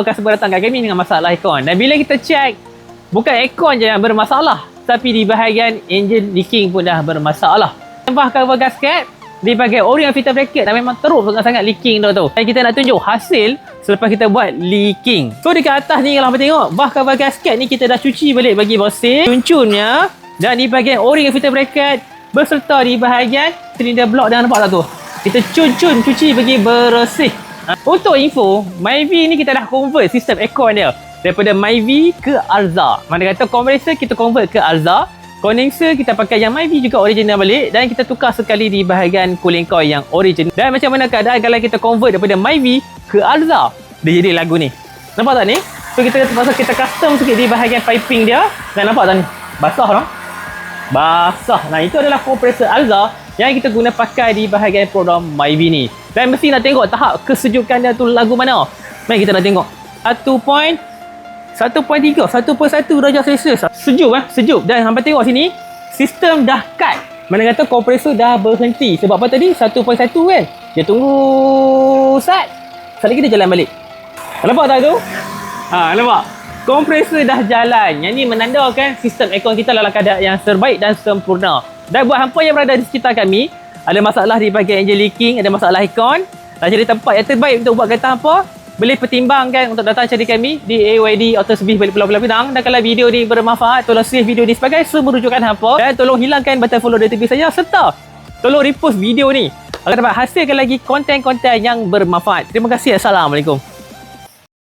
Customer datang kat kami dengan masalah aircon. Dan bila kita check, bukan aircon je yang bermasalah, tapi di bahagian engine leaking pun dah bermasalah. Tambah cover gasket di bahagian o-ring dan filter bracket dah memang teruk sangat leaking tu. Dan kita nak tunjuk hasil selepas kita buat leaking. So dekat atas ni kalau hampa tengok, bah cover gasket ni kita dah cuci balik bagi bersih cun-cunnya. Dan di bahagian o-ring dan filter bracket berserta di bahagian silinder block, dah nampak tak tu? Kita cun-cun cuci bagi bersih. Untuk info, Myvi ni kita dah convert sistem aircon dia daripada Myvi ke Alza. Mana kata compressor kita convert ke Alza, condenser kita pakai yang Myvi juga original balik, dan kita tukar sekali di bahagian cooling coil yang original. Dan macam mana keadaan kalau kita convert daripada Myvi ke Alza, dia jadi lagu ni. Nampak tak ni? So kita custom sikit di bahagian piping dia. Dan nampak tak ni? Basah tak? Basah. Nah, itu adalah kompresor Alza yang kita guna pakai di bahagian program Myvi ni. Dan mesti nak tengok tahap kesejukan dia tu lagu mana. Mari kita nak tengok. 1.1 darjah Celsius. Sejuk sejuk. Dan hampa tengok sini, sistem dah cut. Mana kata kompresor dah berhenti. Sebab apa tadi? 1.1 kan. Dia tunggu sat lagi dia jalan balik. Nampak tak tu? Nampak? Kompresor dah jalan. Yang ni menandakan sistem aircon kita dalam keadaan yang terbaik dan sempurna. Dan buat hampa yang berada di sekitar kami, ada masalah di bahagian engine leaking, ada masalah aircon, nak cari tempat yang terbaik untuk buat kereta hampa, boleh pertimbangkan untuk datang cari kami di AYD Auto Service balik Pulau Pinang. Dan kalau video ni bermanfaat, tolong save video ni sebagai sumber rujukan hampa, dan tolong hilangkan button follow dari TV saya, serta tolong repost video ni agar dapat hasilkan lagi konten-konten yang bermanfaat. Terima kasih. Assalamualaikum.